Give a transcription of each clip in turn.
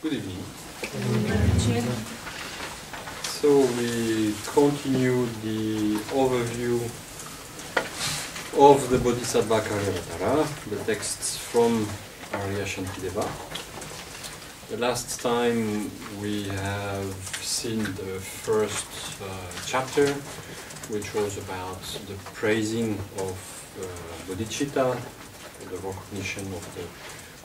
Good evening. So we continue the overview of the Bodhisattva Karyavatara, the texts from Arya Shantideva. The last time we have seen the first chapter, which was about the praising of bodhicitta, the recognition of the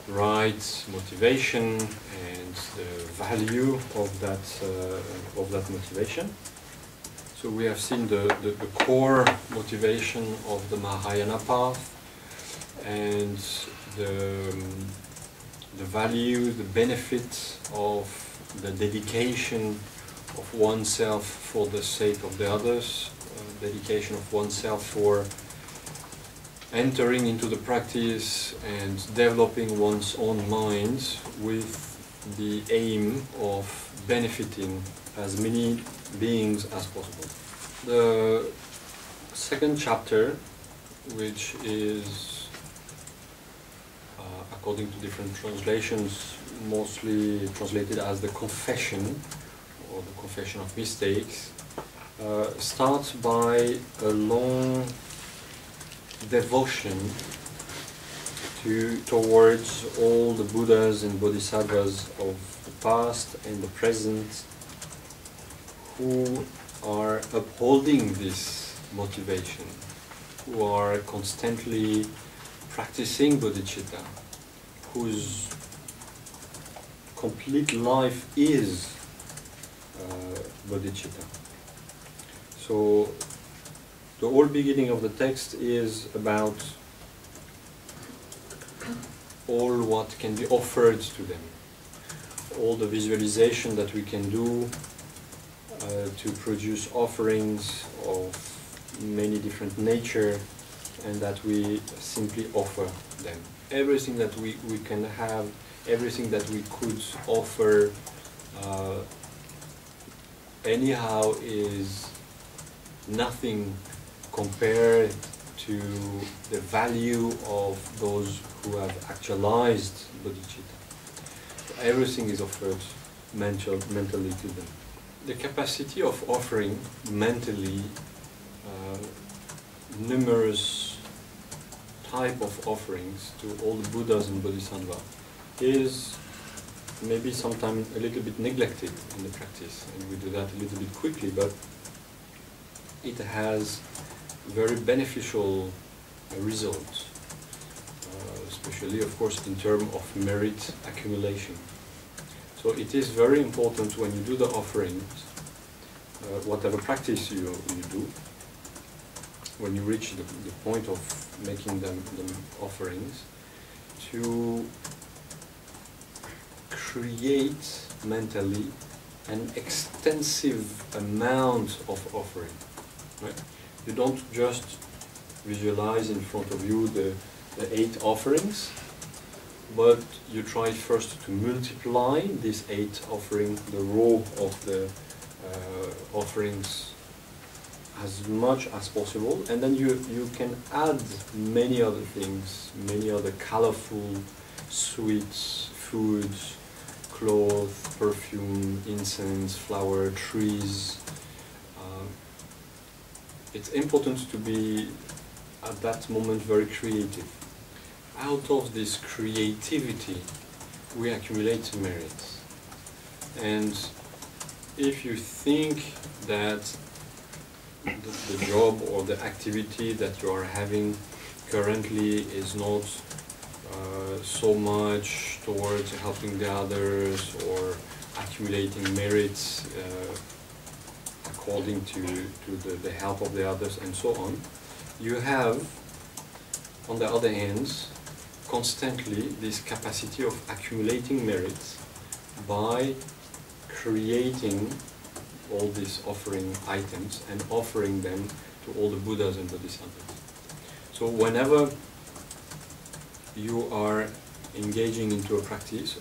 right motivation and the value of that motivation. So we have seen the core motivation of the Mahayana path and the value, the benefit of the dedication of oneself for the sake of the others, dedication of oneself for entering into the practice and developing one's own mind with the aim of benefiting as many beings as possible. The second chapter, which is, according to different translations, mostly translated as the confession, or the confession of mistakes, starts by a long devotion towards all the Buddhas and Bodhisattvas of the past and the present who are upholding this motivation, who are constantly practicing bodhicitta, whose complete life is bodhicitta. So the whole beginning of the text is about all what can be offered to them, all the visualization that we can do to produce offerings of many different nature, and that we simply offer them. Everything that we can have, everything that we could offer anyhow is nothing compared to the value of those who have actualized bodhicitta. So everything is offered mentally to them. The capacity of offering mentally numerous type of offerings to all the Buddhas and Bodhisattvas is maybe sometimes a little bit neglected in the practice, and we do that a little bit quickly, but it has very beneficial results, especially of course in terms of merit accumulation. So it is very important when you do the offerings, whatever practice you do, when you reach the point of making them offerings, to create mentally an extensive amount of offering. Right? You don't just visualize in front of you the 8 offerings, but you try first to multiply these 8 offerings, the row of the offerings, as much as possible, and then you can add many other things, many other colorful sweets, foods, clothes, perfume, incense, flower, trees. It's important to be at that moment very creative. Out of this creativity we accumulate merits. And if you think that the job or the activity that you are having currently is not so much towards helping the others or accumulating merits according to the help of the others and so on, you have, on the other hand, constantly this capacity of accumulating merits by creating all these offering items and offering them to all the Buddhas and Bodhisattvas. So whenever you are engaging into a practice,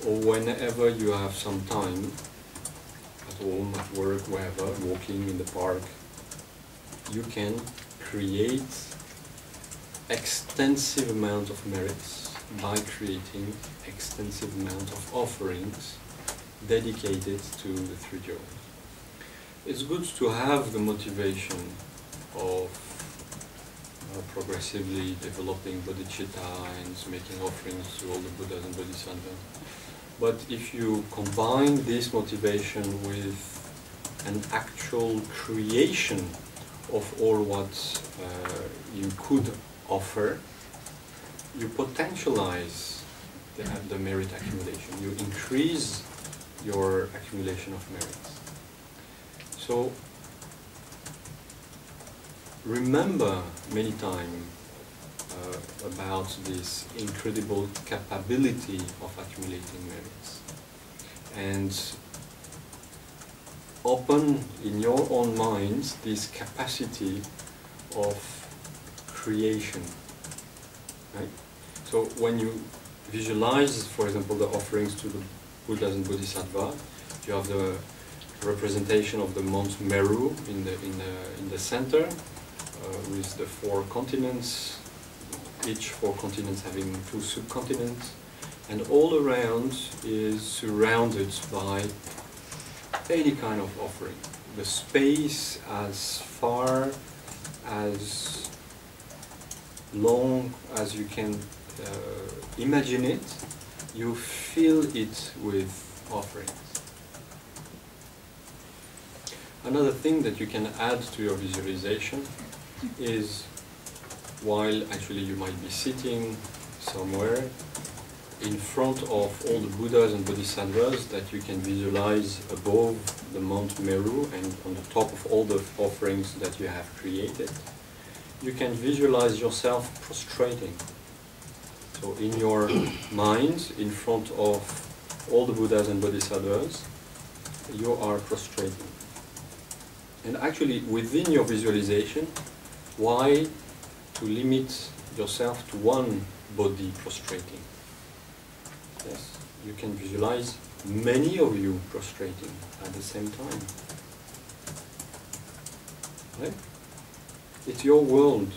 or whenever you have some time, at home, at work, wherever, walking in the park, you can create extensive amount of merits by creating extensive amount of offerings dedicated to the three jewels. It's good to have the motivation of progressively developing bodhicitta and making offerings to all the Buddhas and Bodhisattvas. But if you combine this motivation with an actual creation of all what you could offer, you potentialize the merit accumulation. You increase your accumulation of merits. So remember many times about this incredible capability of accumulating merits, and open in your own minds this capacity of creation, right? So when you visualize, for example, the offerings to the Buddhas and Bodhisattvas, you have the representation of the Mount Meru in the center, with the 4 continents, each 4 continents having 2 subcontinents, and all around is surrounded by any kind of offering. The space as far as long as you can imagine it, you fill it with offerings. Another thing that you can add to your visualization is, while actually you might be sitting somewhere in front of all the Buddhas and Bodhisattvas, that you can visualize above the Mount Meru and on the top of all the offerings that you have created, you can visualize yourself prostrating. So in your mind, in front of all the Buddhas and Bodhisattvas, you are prostrating. And actually, within your visualization, why to limit yourself to one body prostrating? Yes, you can visualize many of you prostrating at the same time. Right? It's your world,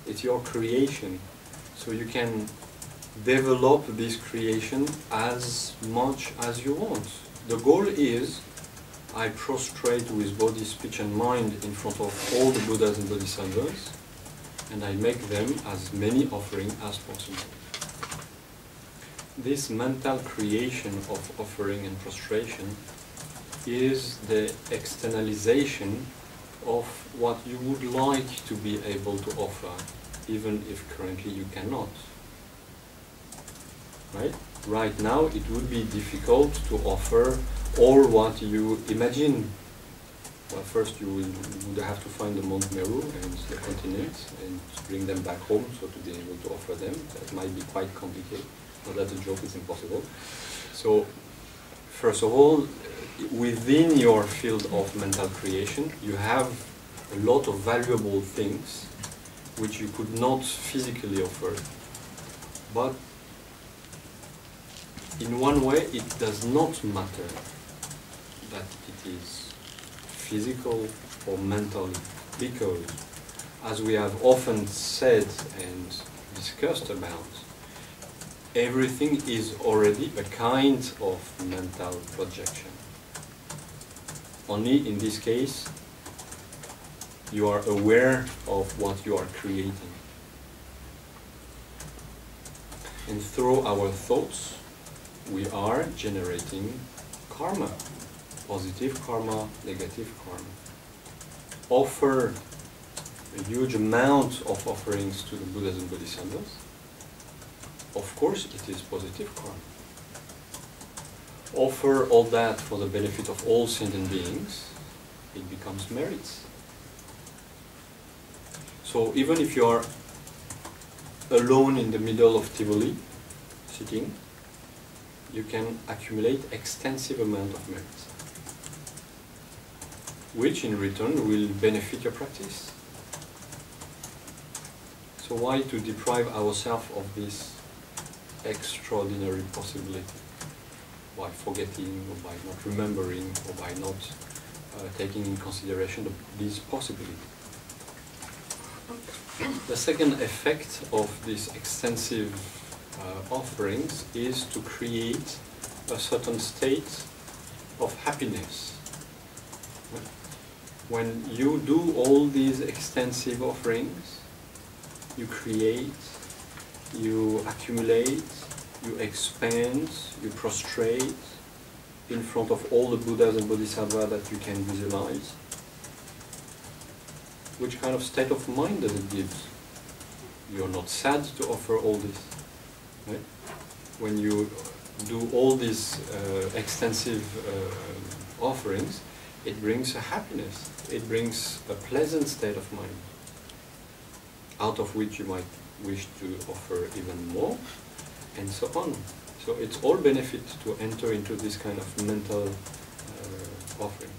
it's your creation, so you can develop this creation as much as you want. The goal is, I prostrate with body, speech and mind in front of all the Buddhas and Bodhisattvas, and I make them as many offerings as possible. This mental creation of offering and prostration is the externalization of what you would like to be able to offer, even if currently you cannot. Right? Right now it would be difficult to offer all what you imagine. Well, first you would have to find the Mount Meru and the continent and bring them back home, so to be able to offer them. That might be quite complicated. Not that a joke is impossible. So, first of all, within your field of mental creation, you have a lot of valuable things which you could not physically offer. But in one way, it does not matter that it is physical or mental, because, as we have often said and discussed about, everything is already a kind of mental projection. Only in this case, you are aware of what you are creating. And through our thoughts, we are generating karma. Positive karma, negative karma. Offer a huge amount of offerings to the Buddhas and Bodhisattvas. Of course, it is positive karma. Offer all that for the benefit of all sentient beings, it becomes merits. So even if you are alone in the middle of Tivoli, sitting, you can accumulate extensive amount of merits, which in return will benefit your practice. So why to deprive ourselves of this extraordinary possibility by forgetting or by not remembering or by not taking in consideration this possibility? The second effect of this extensive offerings is to create a certain state of happiness. When you do all these extensive offerings, you create, you accumulate, you expand, you prostrate in front of all the Buddhas and Bodhisattvas that you can visualize. Which kind of state of mind does it give? You're not sad to offer all this. Right? When you do all these extensive offerings, it brings a happiness, it brings a pleasant state of mind, out of which you might wish to offer even more, and so on. So it's all benefit to enter into this kind of mental offering.